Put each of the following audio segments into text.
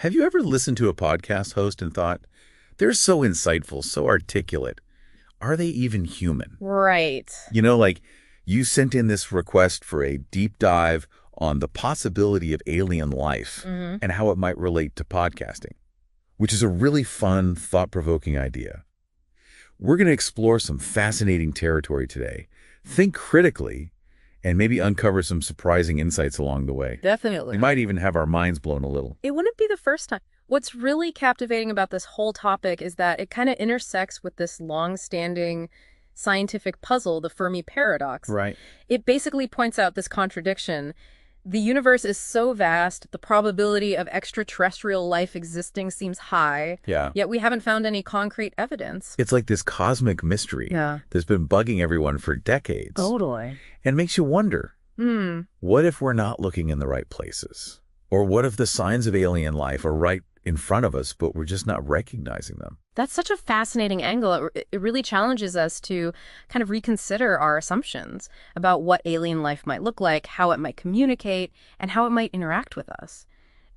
Have you ever listened to a podcast host and thought, they're so insightful, so articulate. Are they even human? Right. Like you sent in this request for a deep dive on the possibility of alien life and how it might relate to podcasting, which is a really fun, thought-provoking idea. We're going to explore some fascinating territory today, think critically, and maybe uncover some surprising insights along the way. Definitely. We might even have our minds blown a little. It wouldn't be the first time. What's really captivating about this whole topic is that it kind of intersects with this long-standing scientific puzzle, the Fermi paradox. Right. It basically points out this contradiction. The universe is so vast, the probability of extraterrestrial life existing seems high, Yeah. yet we haven't found any concrete evidence. It's like this cosmic mystery that's been bugging everyone for decades. Totally. And makes you wonder, what if we're not looking in the right places? Or what if the signs of alien life are right in front of us, but we're just not recognizing them? That's such a fascinating angle. It really challenges us to kind of reconsider our assumptions about what alien life might look like, how it might communicate, and how it might interact with us.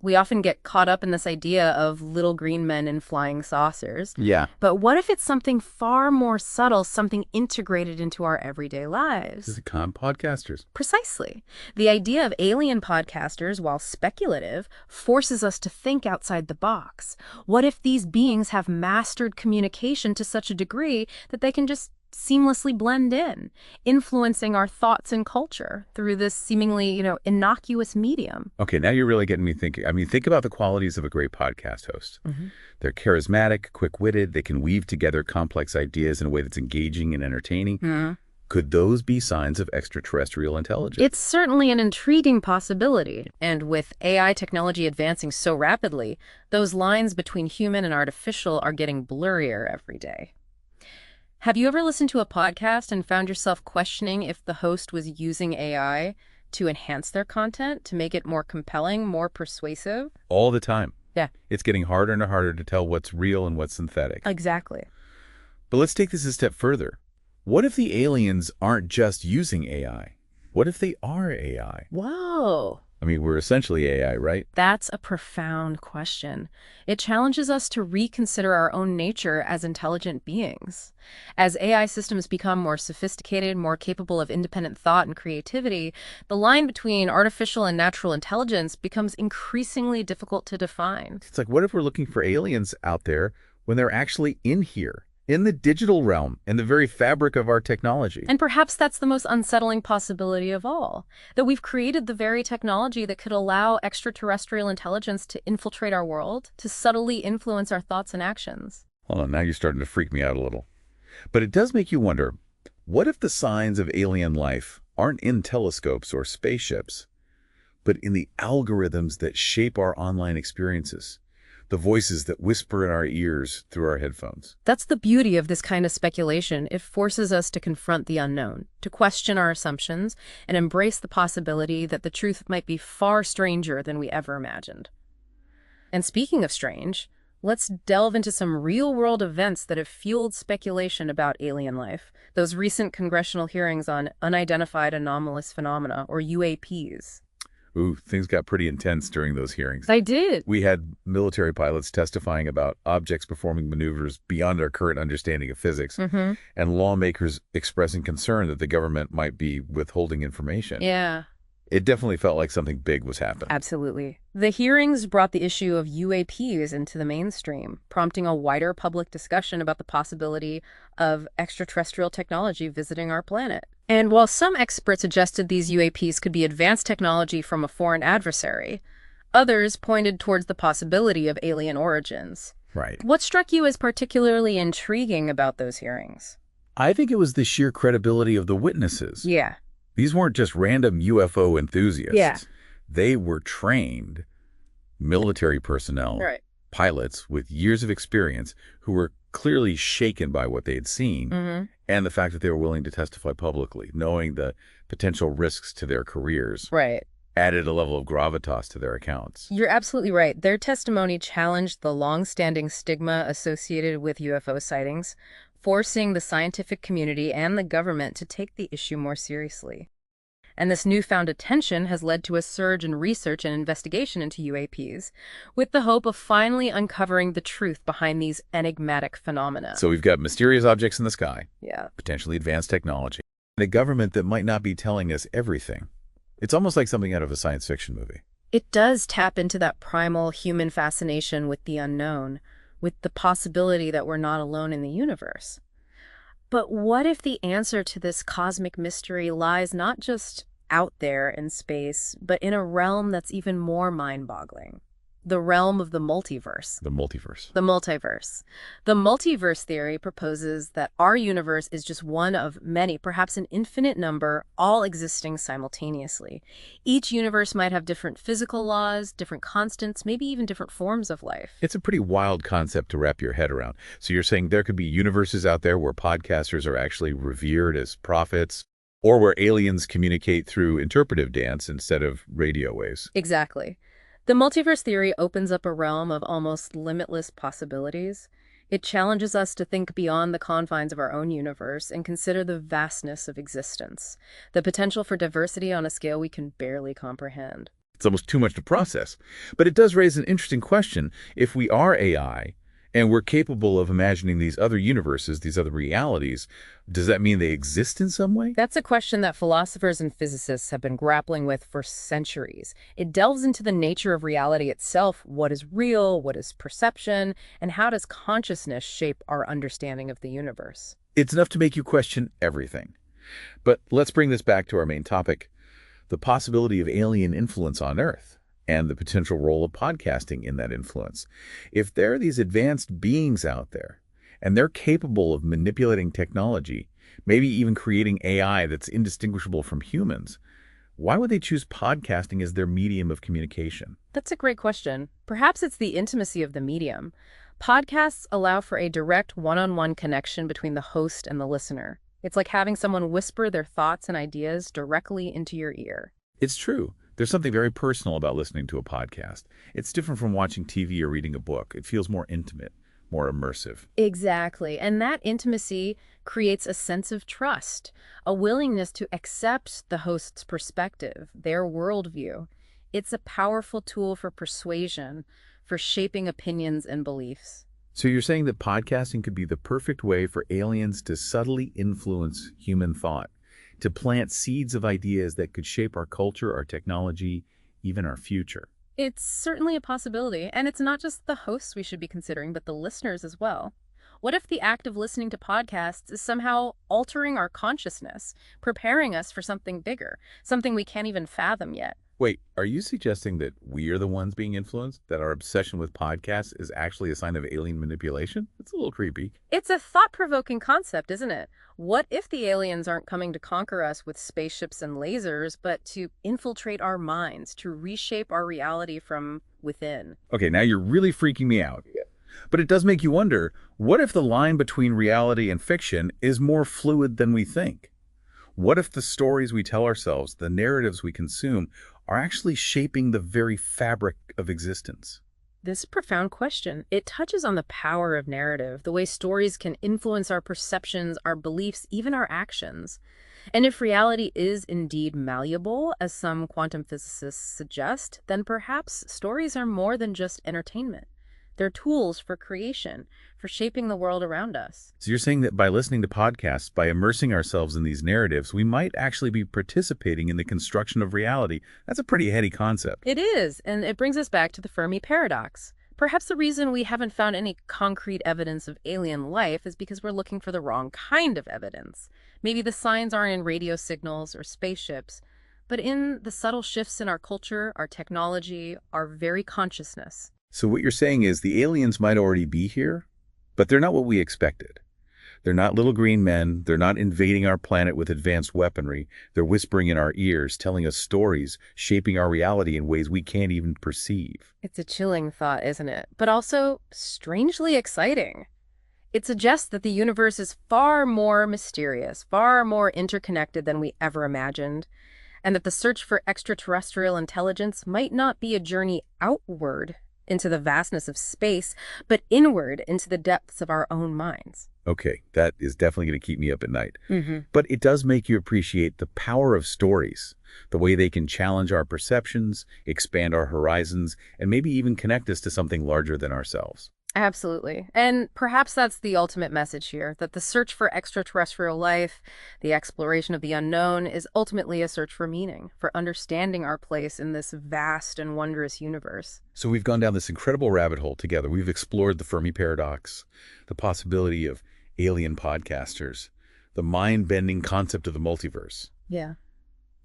We often get caught up in this idea of little green men in flying saucers. Yeah. But what if it's something far more subtle, something integrated into our everyday lives? This is podcasters. Precisely. The idea of alien podcasters, while speculative, forces us to think outside the box. What if these beings have mastered communication to such a degree that they can just seamlessly blend in, influencing our thoughts and culture through this seemingly, innocuous medium? Okay, now you're really getting me thinking. I mean, think about the qualities of a great podcast host. They're charismatic, quick-witted, they can weave together complex ideas in a way that's engaging and entertaining. Could those be signs of extraterrestrial intelligence? It's certainly an intriguing possibility. And with AI technology advancing so rapidly, those lines between human and artificial are getting blurrier every day. Have you ever listened to a podcast and found yourself questioning if the host was using AI to enhance their content, to make it more compelling, more persuasive? All the time. Yeah. It's getting harder and harder to tell what's real and what's synthetic. Exactly. But let's take this a step further. What if the aliens aren't just using AI? What if they are AI? Whoa. I mean, we're essentially AI, right? That's a profound question. It challenges us to reconsider our own nature as intelligent beings. As AI systems become more sophisticated, more capable of independent thought and creativity, the line between artificial and natural intelligence becomes increasingly difficult to define. It's like, what if we're looking for aliens out there when they're actually in here, in the digital realm, in the very fabric of our technology? And perhaps that's the most unsettling possibility of all, that we've created the very technology that could allow extraterrestrial intelligence to infiltrate our world, to subtly influence our thoughts and actions. Hold on, now you're starting to freak me out a little. But it does make you wonder, what if the signs of alien life aren't in telescopes or spaceships, but in the algorithms that shape our online experiences? The voices that whisper in our ears through our headphones. That's the beauty of this kind of speculation. It forces us to confront the unknown, to question our assumptions, and embrace the possibility that the truth might be far stranger than we ever imagined. And speaking of strange, let's delve into some real-world events that have fueled speculation about alien life. Those recent congressional hearings on unidentified anomalous phenomena, or UAPs. Ooh, things got pretty intense during those hearings. I did. We had military pilots testifying about objects performing maneuvers beyond our current understanding of physics, and lawmakers expressing concern that the government might be withholding information. Yeah. It definitely felt like something big was happening. Absolutely. The hearings brought the issue of UAPs into the mainstream, prompting a wider public discussion about the possibility of extraterrestrial technology visiting our planet. And while some experts suggested these UAPs could be advanced technology from a foreign adversary, others pointed towards the possibility of alien origins. Right. What struck you as particularly intriguing about those hearings? I think it was the sheer credibility of the witnesses. Yeah. These weren't just random UFO enthusiasts. Yeah. They were trained military personnel, Right. pilots with years of experience who were clearly shaken by what they had seen and the fact that they were willing to testify publicly, knowing the potential risks to their careers. Right. Added a level of gravitas to their accounts. You're absolutely right. Their testimony challenged the long-standing stigma associated with UFO sightings, forcing the scientific community and the government to take the issue more seriously. And this newfound attention has led to a surge in research and investigation into UAPs, with the hope of finally uncovering the truth behind these enigmatic phenomena. So we've got mysterious objects in the sky, Yeah. potentially advanced technology, and a government that might not be telling us everything. It's almost like something out of a science fiction movie. It does tap into that primal human fascination with the unknown, with the possibility that we're not alone in the universe. But what if the answer to this cosmic mystery lies not just out there in space, but in a realm that's even more mind-boggling? The realm of the multiverse. The multiverse. The multiverse. The multiverse theory proposes that our universe is just one of many, perhaps an infinite number, all existing simultaneously. Each universe might have different physical laws, different constants, maybe even different forms of life. It's a pretty wild concept to wrap your head around. So you're saying there could be universes out there where podcasters are actually revered as prophets, or where aliens communicate through interpretive dance instead of radio waves. Exactly. The multiverse theory opens up a realm of almost limitless possibilities. It challenges us to think beyond the confines of our own universe and consider the vastness of existence, the potential for diversity on a scale we can barely comprehend. It's almost too much to process. But it does raise an interesting question. If we are AI and we're capable of imagining these other universes, these other realities, does that mean they exist in some way? That's a question that philosophers and physicists have been grappling with for centuries. It delves into the nature of reality itself. What is real? What is perception? And how does consciousness shape our understanding of the universe? It's enough to make you question everything. But let's bring this back to our main topic, the possibility of alien influence on Earth and the potential role of podcasting in that influence. If there are these advanced beings out there, and they're capable of manipulating technology, maybe even creating AI that's indistinguishable from humans, why would they choose podcasting as their medium of communication? That's a great question. Perhaps it's the intimacy of the medium. Podcasts allow for a direct one-on-one connection between the host and the listener. It's like having someone whisper their thoughts and ideas directly into your ear. It's true. There's something very personal about listening to a podcast. It's different from watching TV or reading a book. It feels more intimate, more immersive. Exactly. And that intimacy creates a sense of trust, a willingness to accept the host's perspective, their worldview. It's a powerful tool for persuasion, for shaping opinions and beliefs. So you're saying that podcasting could be the perfect way for aliens to subtly influence human thought, to plant seeds of ideas that could shape our culture, our technology, even our future. It's certainly a possibility, and it's not just the hosts we should be considering, but the listeners as well. What if the act of listening to podcasts is somehow altering our consciousness, preparing us for something bigger, something we can't even fathom yet? Wait, are you suggesting that we are the ones being influenced? That our obsession with podcasts is actually a sign of alien manipulation? It's a little creepy. It's a thought-provoking concept, isn't it? What if the aliens aren't coming to conquer us with spaceships and lasers, but to infiltrate our minds, to reshape our reality from within? Okay, now you're really freaking me out. But it does make you wonder, what if the line between reality and fiction is more fluid than we think? What if the stories we tell ourselves, the narratives we consume, are actually shaping the very fabric of existence? This profound question, it touches on the power of narrative, the way stories can influence our perceptions, our beliefs, even our actions. And if reality is indeed malleable, as some quantum physicists suggest, then perhaps stories are more than just entertainment. They're tools for creation, for shaping the world around us. So you're saying that by listening to podcasts, by immersing ourselves in these narratives, we might actually be participating in the construction of reality. That's a pretty heady concept. It is, and it brings us back to the Fermi paradox. Perhaps the reason we haven't found any concrete evidence of alien life is because we're looking for the wrong kind of evidence. Maybe the signs aren't in radio signals or spaceships, but in the subtle shifts in our culture, our technology, our very consciousness. So what you're saying is the aliens might already be here, but they're not what we expected. They're not little green men. They're not invading our planet with advanced weaponry. They're whispering in our ears, telling us stories, shaping our reality in ways we can't even perceive. It's a chilling thought, isn't it? But also strangely exciting. It suggests that the universe is far more mysterious, far more interconnected than we ever imagined, and that the search for extraterrestrial intelligence might not be a journey outward into the vastness of space, but inward into the depths of our own minds. Okay, that is definitely going to keep me up at night. Hmm. But it does make you appreciate the power of stories, the way they can challenge our perceptions, expand our horizons, and maybe even connect us to something larger than ourselves. Absolutely. And perhaps that's the ultimate message here, that the search for extraterrestrial life, the exploration of the unknown, is ultimately a search for meaning, for understanding our place in this vast and wondrous universe. So we've gone down this incredible rabbit hole together. We've explored the Fermi paradox, the possibility of alien podcasters, the mind-bending concept of the multiverse. Yeah.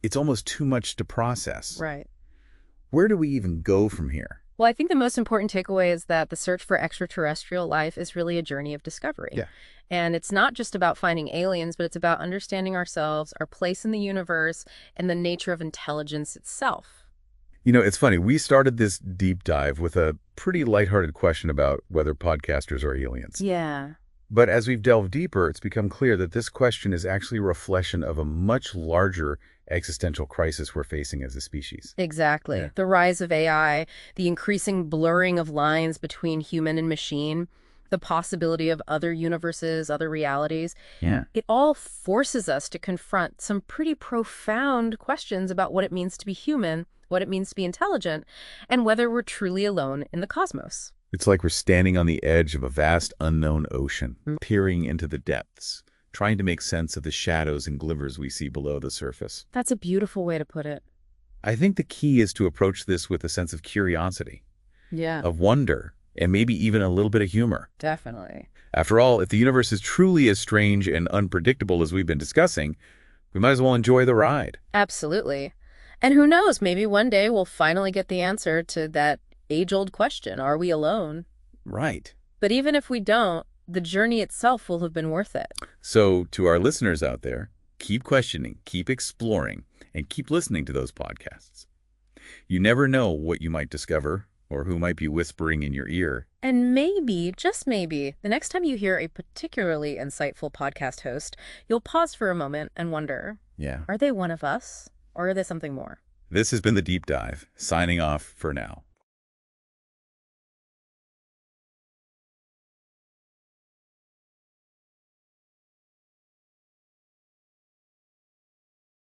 It's almost too much to process. Right. Where do we even go from here? Well, I think the most important takeaway is that the search for extraterrestrial life is really a journey of discovery. Yeah. And it's not just about finding aliens, but it's about understanding ourselves, our place in the universe, and the nature of intelligence itself. You know, it's funny. We started this deep dive with a pretty lighthearted question about whether podcasters are aliens. Yeah. But as we've delved deeper, it's become clear that this question is actually a reflection of a much larger existential crisis we're facing as a species. Exactly. Yeah. The rise of AI, the increasing blurring of lines between human and machine, the possibility of other universes, other realities. Yeah. It all forces us to confront some pretty profound questions about what it means to be human, what it means to be intelligent, and whether we're truly alone in the cosmos. It's like we're standing on the edge of a vast unknown ocean, peering into the depths, trying to make sense of the shadows and glimmers we see below the surface. That's a beautiful way to put it. I think the key is to approach this with a sense of curiosity, Yeah, of wonder, and maybe even a little bit of humor. definitely. After all, if the universe is truly as strange and unpredictable as we've been discussing, we might as well enjoy the ride. Absolutely. And who knows, maybe one day we'll finally get the answer to that age-old question, are we alone? Right. But even if we don't, the journey itself will have been worth it. So to our listeners out there, keep questioning, keep exploring, and keep listening to those podcasts. You never know what you might discover or who might be whispering in your ear. And maybe, just maybe, the next time you hear a particularly insightful podcast host, you'll pause for a moment and wonder, Yeah. are they one of us, or are they something more? This has been The Deep Dive, signing off for now.